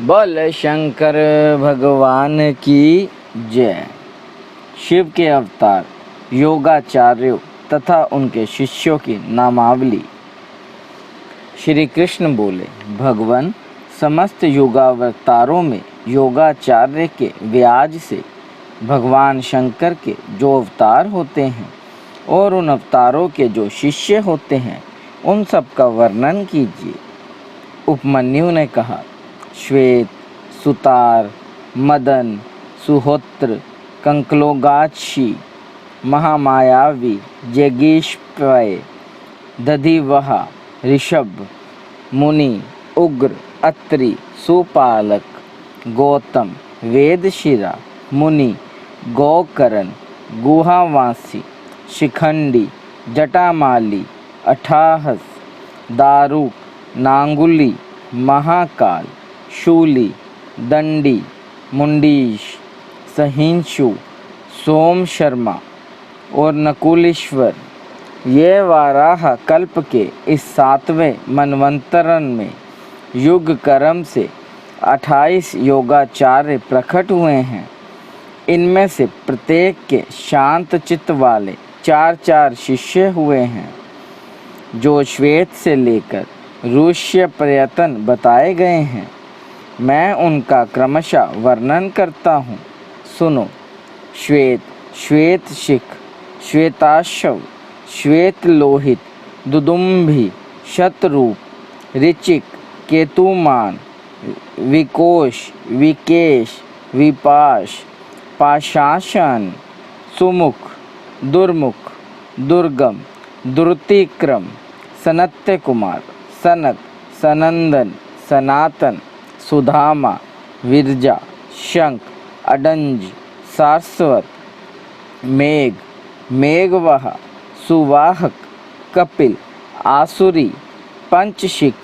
बोल शंकर भगवान की जय। शिव के अवतार, योगाचार्यों तथा उनके शिष्यों की नामावली। श्री कृष्ण बोले, भगवान समस्त योगावतारों में योगाचार्य के व्याज से भगवान शंकर के जो अवतार होते हैं और उन अवतारों के जो शिष्य होते हैं उन सब का वर्णन कीजिए। उपमन्यु ने कहा, श्वेत, सुतार, मदन, सुहोत्र, कंकलोगाक्षी, महामायावी, जगीशप्य, दधिवहा, ऋषभ, मुनि, उग्र, अत्रि, सुपालक, गौतम, वेदशिरा, मुनि, गौकरण, गुहावासी, शिखंडी, जटामाली, अठाहस, दारुक, नांगुली, महाकाल, शूली, दंडी, मुंडीश, सहिंशु, सोम शर्मा और नकुलेश्वर, ये वाराह कल्प के इस 7वें मनवंतरण में युग कर्म से 28 योगाचार्य प्रकट हुए हैं। इनमें से प्रत्येक के शांत चित्त वाले 4 शिष्य हुए हैं, जो श्वेत से लेकर ऋष्य पर्यतन बताए गए हैं। मैं उनका क्रमशः वर्णन करता हूँ, सुनो। श्वेत, श्वेत शिख, श्वेताश्व, श्वेत लोहित, दुदुम्भी, शतरूप, ऋचिक, केतुमान, विकोश, विकेश, विपाश, पाशासन, सुमुख, दुर्मुख, दुर्गम, दुर्तिक्रम, सनत्य कुमार, सनक, सनंदन, सनातन, सुधामा, विरजा, शंख, अडंज, सारस्वत, मेघ, मेघवह, सुवाहक, कपिल, आसुरी, पंचशिख,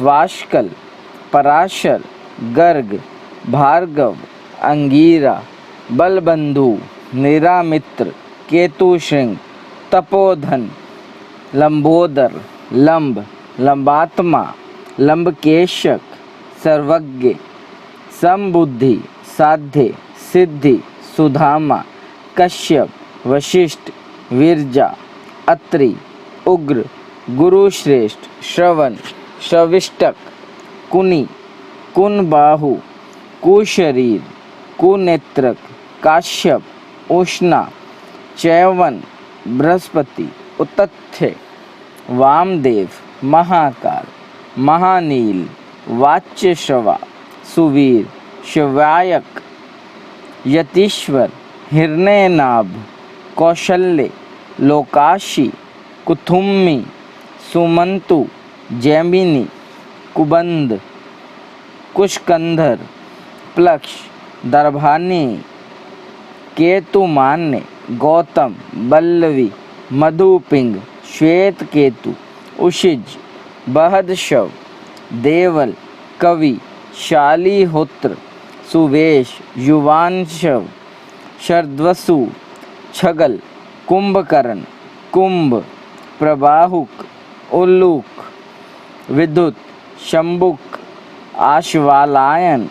वाष्कल, पराशर, गर्ग, भार्गव, अंगीरा, बलबंधु, निरामित्र, केतुश्रृंग, तपोधन, लंबोदर, लंब, लंबात्मा, लंबकेशक, सर्वज्ञ, समबुद्धि, साध्य, सिद्धि, सुधामा, कश्यप, वशिष्ठ, विरजा, अत्रि, उग्र, गुरुश्रेष्ठ, श्रवण, शविष्टक, कुनि, कुनबाहु, कुशरीर, कुनेत्रक, काश्यप, उष्णा, चैवन, बृहस्पति, उतथ्य, वामदेव, महाकाल, महानील, वाच्यश्रवा, सुवीर, शिवायक, यतीश्वर, हिरण्यनाभ, कौशल्य, लोकाशी, कुथुम्मी, सुमंतु, जैमिनी, कुबंध, कुशकंधर, प्लक्ष, दर्भानी, केतुमान्य, गौतम, बल्लवी, मधुपिंग, श्वेत केतु, उशिज, बहदशव, देवल, कवि, शालीहोत्र, सुवेश, युवांशव, शर्द्वसु, छगल, कुंभकर्ण, कुंभ, प्रबाहुक, उल्लूक, विद्युत, शंबुक, आश्वालायन,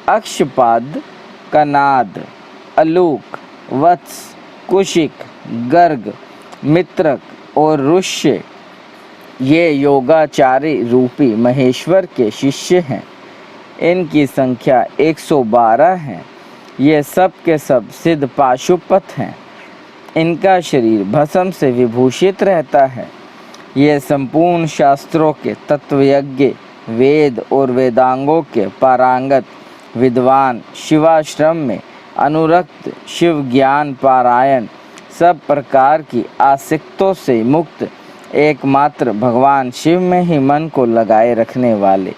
अक्षपाद, कनाद, अलूक, वत्स, कुशिक, गर्ग, मित्रक और ऋष्य, ये योगाचार्य रूपी महेश्वर के शिष्य हैं। इनकी संख्या 112 है। ये सब के सब सिद्ध पाशुपत हैं। इनका शरीर भस्म से विभूषित रहता है। ये संपूर्ण शास्त्रों के तत्वज्ञ, वेद और वेदांगों के पारंगत विद्वान, शिवाश्रम में अनुरक्त, शिव ज्ञान पारायण, सब प्रकार की आसक्तों से मुक्त, एकमात्र भगवान शिव में ही मन को लगाए रखने वाले,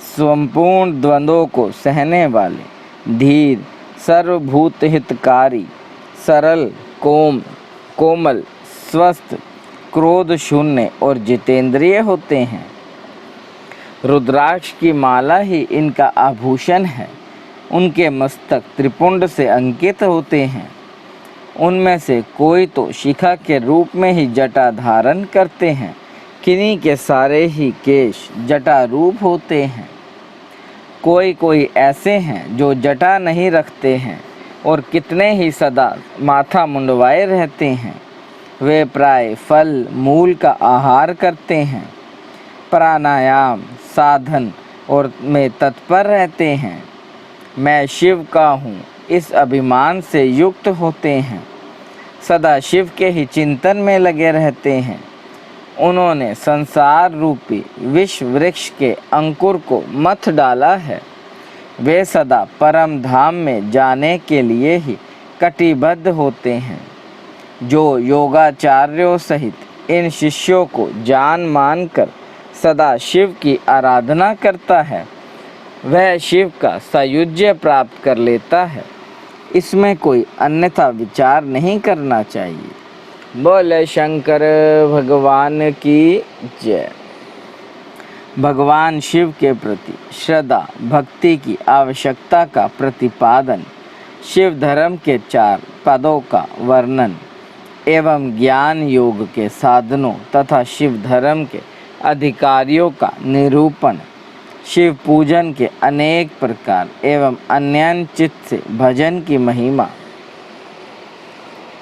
संपूर्ण द्वंद्वों को सहने वाले, धीर, सर्वभूत हितकारी, सरल, कोमल, स्वस्थ, क्रोध शून्य और जितेंद्रिय होते हैं। रुद्राक्ष की माला ही इनका आभूषण है। उनके मस्तक त्रिपुंड से अंकित होते हैं। उनमें से कोई तो शिखा के रूप में ही जटा धारण करते हैं, किन्हीं के सारे ही केश जटा रूप होते हैं। कोई कोई ऐसे हैं जो जटा नहीं रखते हैं और कितने ही सदा माथा मुंडवाए रहते हैं। वे प्राय फल मूल का आहार करते हैं, प्राणायाम साधन और में तत्पर रहते हैं। मैं शिव का हूँ इस अभिमान से युक्त होते हैं, सदा शिव के ही चिंतन में लगे रहते हैं। उन्होंने संसार रूपी विश्व वृक्ष के अंकुर को मथ डाला है। वे सदा परम धाम में जाने के लिए ही कटिबद्ध होते हैं। जो योगाचार्यों सहित इन शिष्यों को जान मान कर सदा शिव की आराधना करता है, वह शिव का सायुज्य प्राप्त कर लेता है। इसमें कोई अन्यथा विचार नहीं करना चाहिए। बोले शंकर भगवान की जय। भगवान शिव के प्रति श्रद्धा भक्ति की आवश्यकता का प्रतिपादन, शिव धर्म के 4 पदों का वर्णन एवं ज्ञान योग के साधनों तथा शिव धर्म के अधिकारियों का निरूपण, शिव पूजन के अनेक प्रकार एवं अन्यान्चित से भजन की महिमा।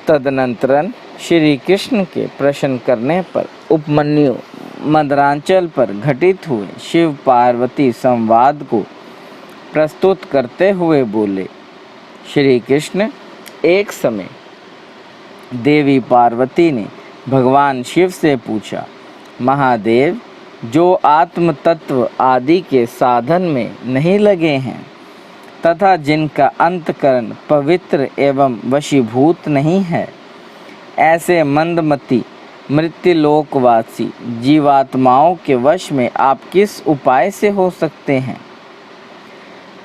तदनंतरन श्री कृष्ण के प्रश्न करने पर उपमन्यु मदरांचल पर घटित हुए शिव पार्वती संवाद को प्रस्तुत करते हुए बोले। श्री कृष्ण, एक समय देवी पार्वती ने भगवान शिव से पूछा, महादेव, जो आत्म तत्व आदि के साधन में नहीं लगे हैं तथा जिनका अंतकरण पवित्र एवं वशीभूत नहीं है, ऐसे मंदमती मृत्युलोकवासी जीवात्माओं के वश में आप किस उपाय से हो सकते हैं?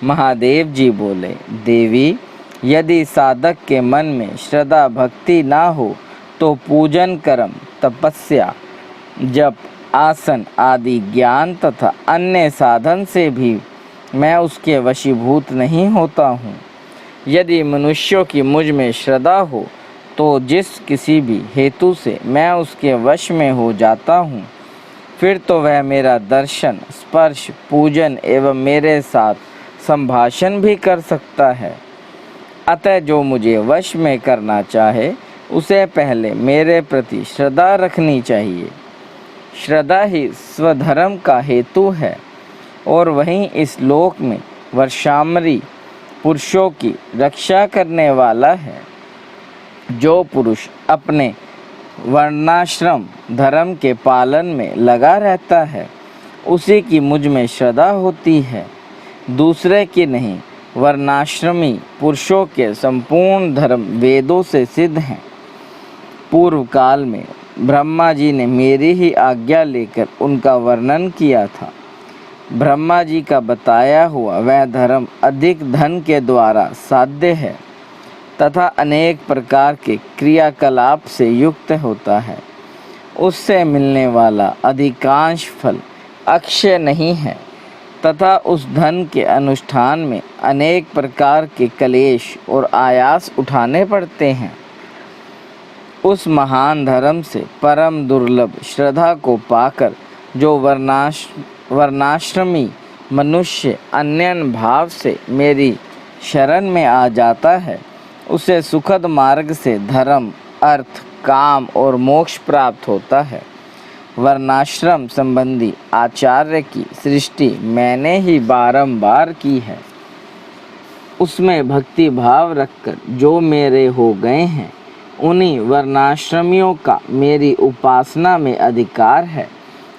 महादेव जी बोले, देवी, यदि साधक के मन में श्रद्धा भक्ति ना हो तो पूजन कर्म तपस्या जप आसन आदि ज्ञान तथा अन्य साधन से भी मैं उसके वशीभूत नहीं होता हूँ। यदि मनुष्यों की मुझ में श्रद्धा हो तो जिस किसी भी हेतु से मैं उसके वश में हो जाता हूँ, फिर तो वह मेरा दर्शन स्पर्श पूजन एवं मेरे साथ संभाषण भी कर सकता है। अतः जो मुझे वश में करना चाहे उसे पहले मेरे प्रति श्रद्धा रखनी चाहिए। श्रद्धा ही स्वधर्म का हेतु है और वहीं इस लोक में वर्षामरी पुरुषों की रक्षा करने वाला है। जो पुरुष अपने वर्णाश्रम धर्म के पालन में लगा रहता है, उसी की मुझ में श्रद्धा होती है, दूसरे की नहीं। वर्णाश्रमी पुरुषों के संपूर्ण धर्म वेदों से सिद्ध हैं। पूर्व काल में ब्रह्मा जी ने मेरी ही आज्ञा लेकर उनका वर्णन किया था। ब्रह्मा जी का बताया हुआ वह धर्म अधिक धन के द्वारा साध्य है तथा अनेक प्रकार के क्रियाकलाप से युक्त होता है। उससे मिलने वाला अधिकांश फल अक्षय नहीं है तथा उस धन के अनुष्ठान में अनेक प्रकार के क्लेश और आयास उठाने पड़ते हैं। उस महान धर्म से परम दुर्लभ श्रद्धा को पाकर जो वर्णाश्रमी मनुष्य अन्यन भाव से मेरी शरण में आ जाता है, उसे सुखद मार्ग से धर्म अर्थ काम और मोक्ष प्राप्त होता है। वर्णाश्रम संबंधी आचार्य की सृष्टि मैंने ही बारंबार की है। उसमें भक्ति भाव रखकर जो मेरे हो गए हैं, उन्हीं वर्णाश्रमियों का मेरी उपासना में अधिकार है,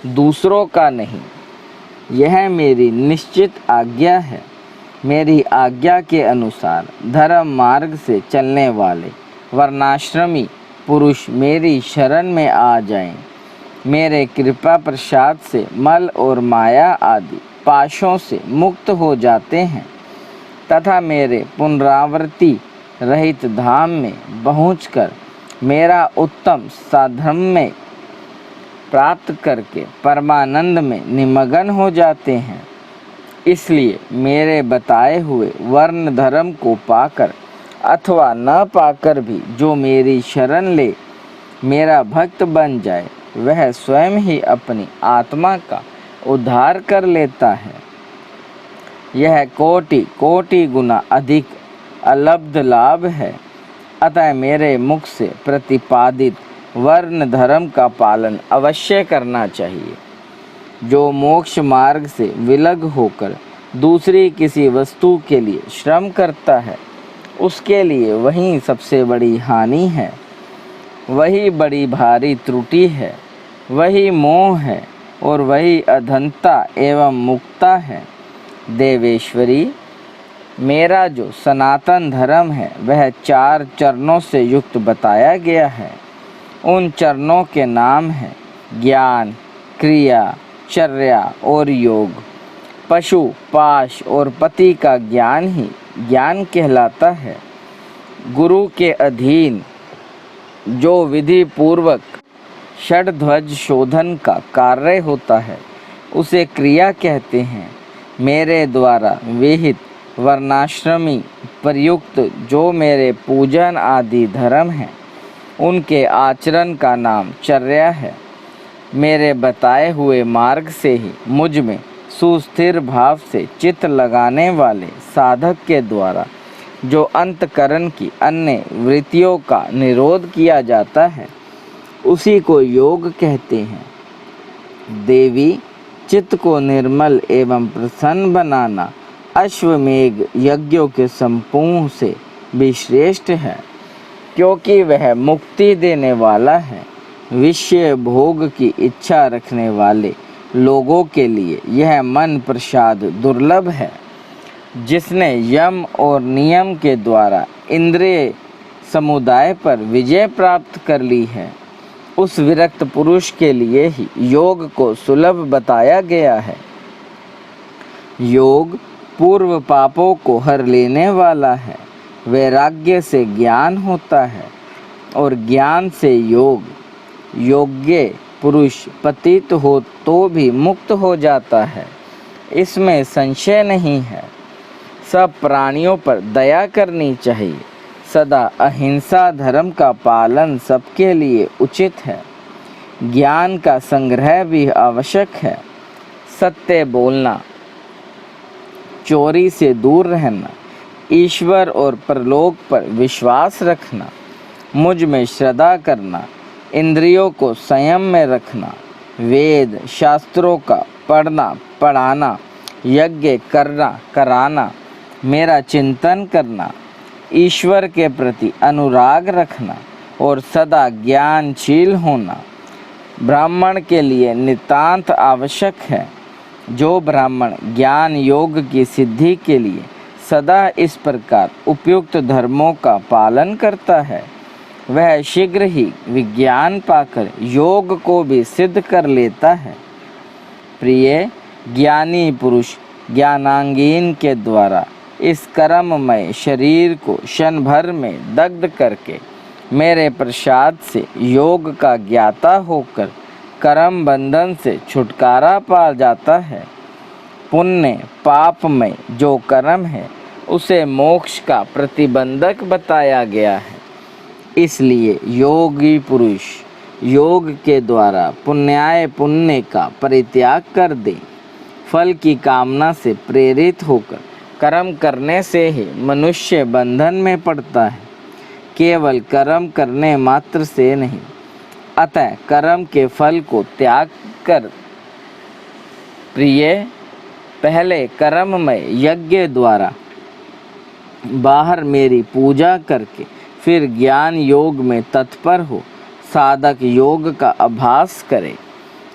दूसरों का नहीं। यह मेरी निश्चित आज्ञा है। मेरी आज्ञा के अनुसार धर्म मार्ग से चलने वाले वर्णाश्रमी पुरुष मेरी शरण में आ जाएं। मेरे कृपा प्रसाद से मल और माया आदि पाशों से मुक्त हो जाते हैं तथा मेरे पुनरावृत्ति रहित धाम में पहुंचकर मेरा उत्तम साधर्म्य प्राप्त करके परमानंद में निमग्न हो जाते हैं। इसलिए मेरे बताए हुए वर्ण धर्म को पाकर अथवा न पाकर भी जो मेरी शरण ले मेरा भक्त बन जाए, वह स्वयं ही अपनी आत्मा का उद्धार कर लेता है। यह कोटि कोटि गुना अधिक अलब्ध लाभ है। अतः मेरे मुख से प्रतिपादित वर्ण धर्म का पालन अवश्य करना चाहिए। जो मोक्ष मार्ग से विलग होकर दूसरी किसी वस्तु के लिए श्रम करता है, उसके लिए वही सबसे बड़ी हानि है, वही बड़ी भारी त्रुटि है, वही मोह है और वही अधंता एवं मुक्ता है। देवेश्वरी, मेरा जो सनातन धर्म है वह 4 चरणों से युक्त बताया गया है। उन चरणों के नाम हैं ज्ञान, क्रिया, चर्या और योग। पशु, पाश और पति का ज्ञान ही ज्ञान कहलाता है। गुरु के अधीन जो विधि पूर्वक षड्ध्वज शोधन का कार्य होता है उसे क्रिया कहते हैं। मेरे द्वारा विहित वर्णाश्रमी प्रयुक्त जो मेरे पूजन आदि धर्म हैं, उनके आचरण का नाम चर्या है। मेरे बताए हुए मार्ग से ही मुझ में सुस्थिर भाव से चित्त लगाने वाले साधक के द्वारा जो अंतकरण की अन्य वृत्तियों का निरोध किया जाता है, उसी को योग कहते हैं। देवी, चित्त को निर्मल एवं प्रसन्न बनाना अश्वमेघ यज्ञों के समूह से भी श्रेष्ठ है, क्योंकि वह मुक्ति देने वाला है। विषय भोग की इच्छा रखने वाले लोगों के लिए यह मन प्रसाद दुर्लभ है। जिसने यम और नियम के द्वारा इंद्रिय समुदाय पर विजय प्राप्त कर ली है, उस विरक्त पुरुष के लिए ही योग को सुलभ बताया गया है। योग पूर्व पापों को हर लेने वाला है। वैराग्य से ज्ञान होता है और ज्ञान से योग। योग्य पुरुष पतित हो तो भी मुक्त हो जाता है, इसमें संशय नहीं है। सब प्राणियों पर दया करनी चाहिए। सदा अहिंसा धर्म का पालन सबके लिए उचित है। ज्ञान का संग्रह भी आवश्यक है। सत्य बोलना, चोरी से दूर रहना, ईश्वर और परलोक पर विश्वास रखना, मुझ में श्रद्धा करना, इंद्रियों को संयम में रखना, वेद शास्त्रों का पढ़ना पढ़ाना, यज्ञ करना कराना, मेरा चिंतन करना, ईश्वर के प्रति अनुराग रखना और सदा ज्ञानशील होना ब्राह्मण के लिए नितांत आवश्यक है। जो ब्राह्मण ज्ञान योग की सिद्धि के लिए सदा इस प्रकार उपयुक्त धर्मों का पालन करता है, वह शीघ्र ही विज्ञान पाकर योग को भी सिद्ध कर लेता है। प्रिय, ज्ञानी पुरुष ज्ञानांगीन के द्वारा इस कर्ममय शरीर को क्षण भर में दग्ध करके मेरे प्रसाद से योग का ज्ञाता होकर कर्म बंधन से छुटकारा पा जाता है। पुण्य पापमय जो कर्म है उसे मोक्ष का प्रतिबंधक बताया गया है। इसलिए योगी पुरुष योग के द्वारा पुण्याय पुण्य का परित्याग कर दे। फल की कामना से प्रेरित होकर कर्म करने से ही मनुष्य बंधन में पड़ता है, केवल कर्म करने मात्र से नहीं। अतः कर्म के फल को त्याग कर प्रिय, पहले कर्ममय यज्ञ द्वारा बाहर मेरी पूजा करके फिर ज्ञान योग में तत्पर हो साधक योग का अभ्यास करे।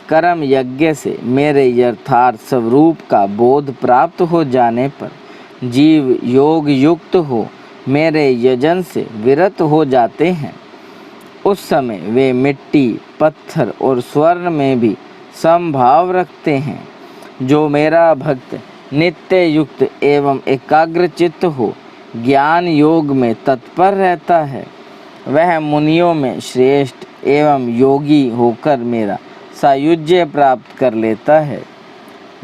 कर्म यज्ञ से मेरे यथार्थ स्वरूप का बोध प्राप्त हो जाने पर जीव योग युक्त हो मेरे यजन से विरत हो जाते हैं। उस समय वे मिट्टी, पत्थर और स्वर्ण में भी समभाव रखते हैं। जो मेरा भक्त नित्य युक्त एवं एकाग्र चित्त हो ज्ञान योग में तत्पर रहता है, वह मुनियों में श्रेष्ठ एवं योगी होकर मेरा सायुज्य प्राप्त कर लेता है।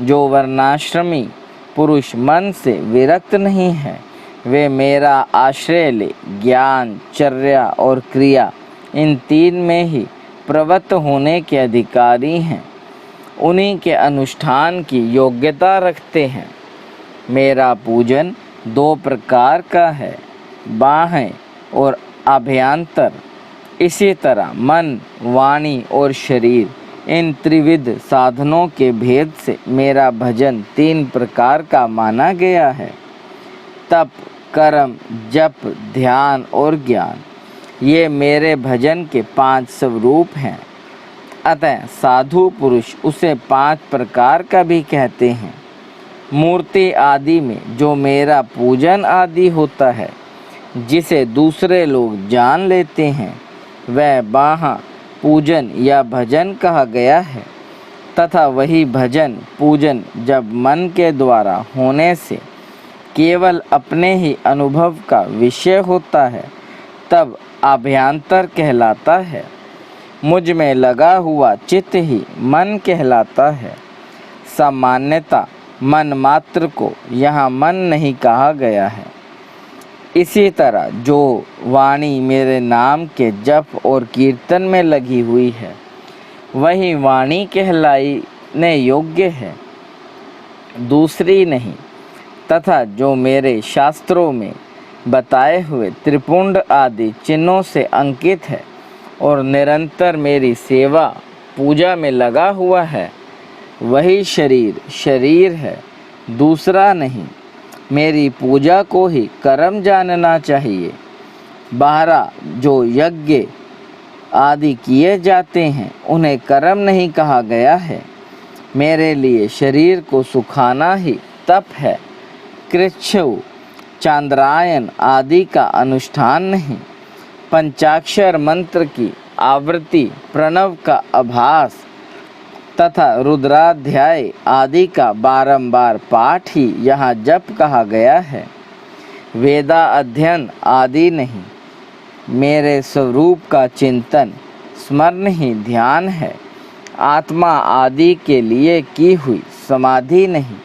जो वर्णाश्रमी पुरुष मन से विरक्त नहीं है, वे मेरा आश्रय ले ज्ञान, चर्या और क्रिया इन 3 में ही प्रवृत्त होने के अधिकारी हैं। उन्हीं के अनुष्ठान की योग्यता रखते हैं। मेरा पूजन दो प्रकार का है, बाह्य और अभ्यंतर। इसी तरह मन, वाणी और शरीर, इन त्रिविध साधनों के भेद से मेरा भजन तीन प्रकार का माना गया है। तप, कर्म, जप, ध्यान और ज्ञान, ये मेरे भजन के 5 स्वरूप हैं। अतः साधु पुरुष उसे 5 प्रकार का भी कहते हैं। मूर्ति आदि में जो मेरा पूजन आदि होता है, जिसे दूसरे लोग जान लेते हैं, वह बाह्य पूजन या भजन कहा गया है। तथा वही भजन पूजन जब मन के द्वारा होने से केवल अपने ही अनुभव का विषय होता है, तब अभ्यंतर कहलाता है। मुझ में लगा हुआ चित्त ही मन कहलाता है। सामान्यतः मन मात्र को यहाँ मन नहीं कहा गया है। इसी तरह जो वाणी मेरे नाम के जप और कीर्तन में लगी हुई है, वही वाणी कहलाने योग्य है, दूसरी नहीं। तथा जो मेरे शास्त्रों में बताए हुए त्रिपुंड आदि चिन्हों से अंकित है और निरंतर मेरी सेवा पूजा में लगा हुआ है, वही शरीर है, दूसरा नहीं। मेरी पूजा को ही कर्म जानना चाहिए। बाहरा जो यज्ञ आदि किए जाते हैं, उन्हें कर्म नहीं कहा गया है। मेरे लिए शरीर को सुखाना ही तप है, कृच्छ्र, चांद्रायन आदि का अनुष्ठान नहीं। पंचाक्षर मंत्र की आवृत्ति, प्रणव का अभास तथा रुद्राध्याय आदि का बारंबार पाठ ही यहाँ जप कहा गया है, वेदा अध्ययन आदि नहीं। मेरे स्वरूप का चिंतन, स्मरण ही ध्यान है, आत्मा आदि के लिए की हुई समाधि नहीं।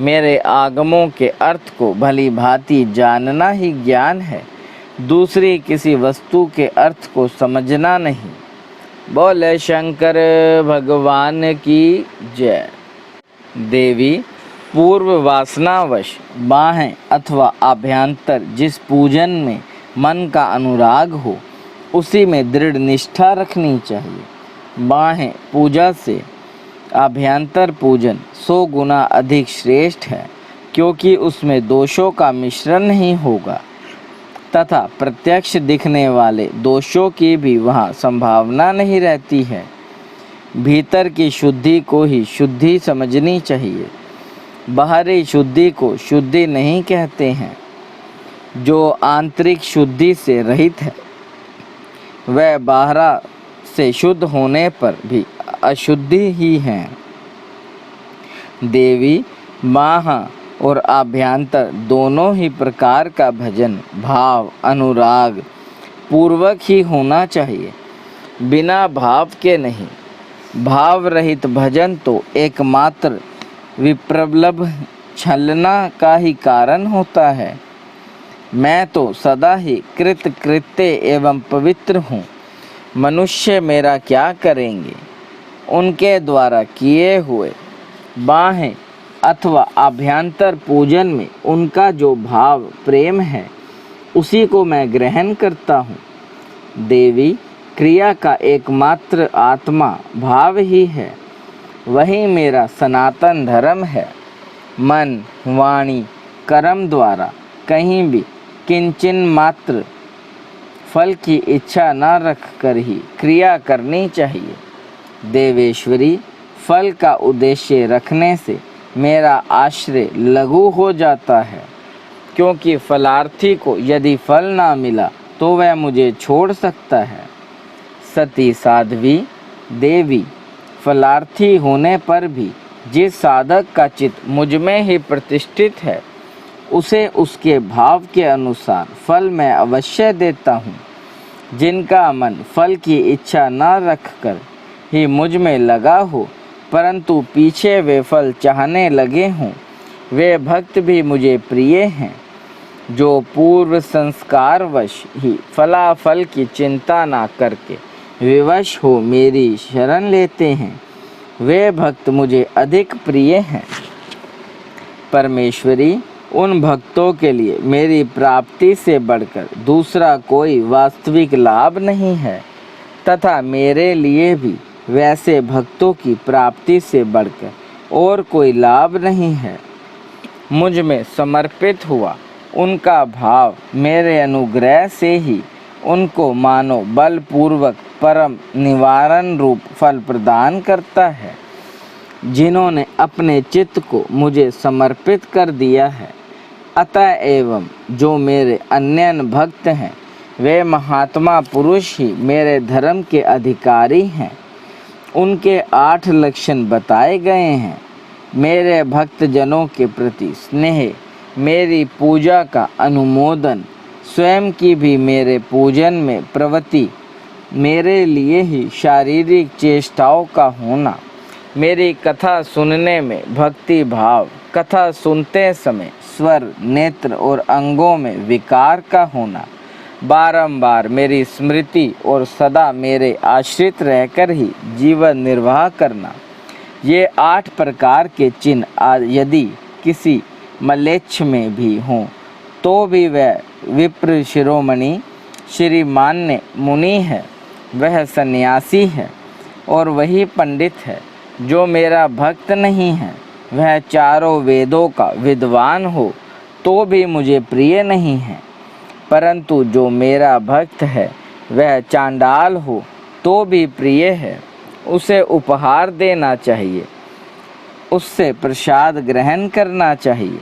मेरे आगमों के अर्थ को भली भांति जानना ही ज्ञान है, दूसरी किसी वस्तु के अर्थ को समझना नहीं। बोले शंकर भगवान की जय। देवी, पूर्व वासनावश बाह्य अथवा अभ्यंतर जिस पूजन में मन का अनुराग हो, उसी में दृढ़ निष्ठा रखनी चाहिए। बाह्य पूजा से अभ्यंतर पूजन 100 गुना अधिक श्रेष्ठ है, क्योंकि उसमें दोषों का मिश्रण नहीं होगा तथा प्रत्यक्ष दिखने वाले दोषों की भी वहाँ संभावना नहीं रहती है। भीतर की शुद्धि को ही शुद्धि समझनी चाहिए, बाहरी शुद्धि को शुद्धि नहीं कहते हैं। जो आंतरिक शुद्धि से रहित है, वह बाहरा से शुद्ध होने पर भी अशुद्धि ही है। देवी, बाह्य और आभ्यंतर दोनों ही प्रकार का भजन भाव अनुराग पूर्वक ही होना चाहिए, बिना भाव के नहीं। भाव रहित भजन तो एकमात्र विप्रलभ छलना का ही कारण होता है। मैं तो सदा ही कृत्य एवं पवित्र हूँ। मनुष्य मेरा क्या करेंगे? उनके द्वारा किए हुए बाह्य अथवा आभ्यंतर पूजन में उनका जो भाव प्रेम है, उसी को मैं ग्रहण करता हूँ। देवी, क्रिया का एकमात्र आत्मा भाव ही है, वही मेरा सनातन धर्म है। मन, वाणी, कर्म द्वारा कहीं भी किंचन मात्र फल की इच्छा न रख कर ही क्रिया करनी चाहिए। देवेश्वरी, फल का उद्देश्य रखने से मेरा आश्रय लघु हो जाता है, क्योंकि फलार्थी को यदि फल ना मिला तो वह मुझे छोड़ सकता है। सती साध्वी, देवी, फलार्थी होने पर भी जिस साधक का चित्त मुझ में ही प्रतिष्ठित है, उसे उसके भाव के अनुसार फल मैं अवश्य देता हूँ। जिनका मन फल की इच्छा न रखकर ही मुझ में लगा हो, परंतु पीछे वे फल चाहने लगे हों, वे भक्त भी मुझे प्रिय हैं। जो पूर्व संस्कारवश ही फलाफल की चिंता ना करके विवश हो मेरी शरण लेते हैं, वे भक्त मुझे अधिक प्रिय हैं। परमेश्वरी, उन भक्तों के लिए मेरी प्राप्ति से बढ़कर दूसरा कोई वास्तविक लाभ नहीं है तथा मेरे लिए भी वैसे भक्तों की प्राप्ति से बढ़कर और कोई लाभ नहीं है। मुझ में समर्पित हुआ उनका भाव मेरे अनुग्रह से ही उनको मानो बलपूर्वक परम निवारण रूप फल प्रदान करता है। जिन्होंने अपने चित्त को मुझे समर्पित कर दिया है, अतः एवं जो मेरे अन्य भक्त हैं वे महात्मा पुरुष ही मेरे धर्म के अधिकारी हैं। उनके 8 लक्षण बताए गए हैं। मेरे भक्तजनों के प्रति स्नेह, मेरी पूजा का अनुमोदन, स्वयं की भी मेरे पूजन में प्रवृत्ति, मेरे लिए ही शारीरिक चेष्टाओं का होना, मेरी कथा सुनने में भक्ति भाव, कथा सुनते समय स्वर, नेत्र और अंगों में विकार का होना, बारंबार मेरी स्मृति और सदा मेरे आश्रित रहकर ही जीवन निर्वाह करना, ये 8 प्रकार के चिन्ह यदि किसी मलेच्छ में भी हों तो भी वह विप्र शिरोमणि श्रीमान्य मुनि है, वह सन्यासी है और वही पंडित है। जो मेरा भक्त नहीं है वह चारों वेदों का विद्वान हो तो भी मुझे प्रिय नहीं है, परंतु जो मेरा भक्त है वह चांडाल हो तो भी प्रिय है। उसे उपहार देना चाहिए, उससे प्रसाद ग्रहण करना चाहिए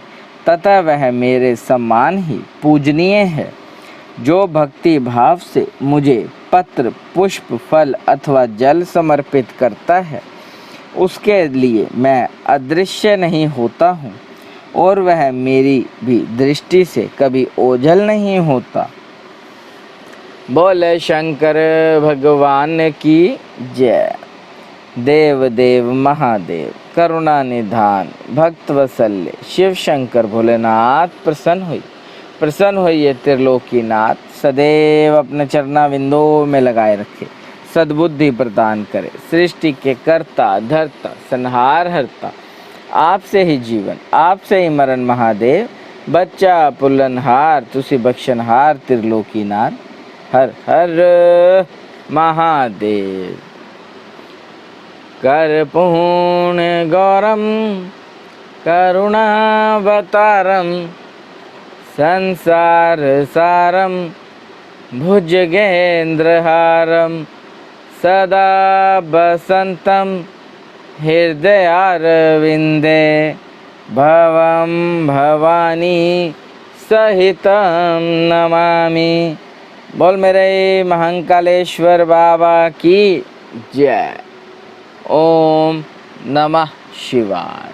तथा वह मेरे समान ही पूजनीय है। जो भक्ति भाव से मुझे पत्र, पुष्प, फल अथवा जल समर्पित करता है उसके लिए मैं अदृश्य नहीं होता हूँ और वह मेरी भी दृष्टि से कभी ओझल नहीं होता। बोले शंकर भगवान की जय। देव देव महादेव करुणा निधान भक्त वत्सल्य शिव शंकर भोलेनाथ प्रसन्न होइए त्रिलोकीनाथ, सदैव अपने चरणाविंदों में लगाए रखे, सद्बुद्धि प्रदान करे। सृष्टि के कर्ता धर्ता संहार हरता, आपसे ही जीवन आपसे ही मरण महादेव, बच्चा पुलनहार तुसी बख्शनहार त्रिलोकीनाथ, हर हर महादेव। कर्पूर्ण गौरम करुणावतारम संसार सारम भुजगेंद्रहारम सदा बसंतम हृदयारविंदे भवं भवानी सहितं नमामि। बोल मेरे महाकालेश्वर बाबा की जय। ओम नमः शिवाय।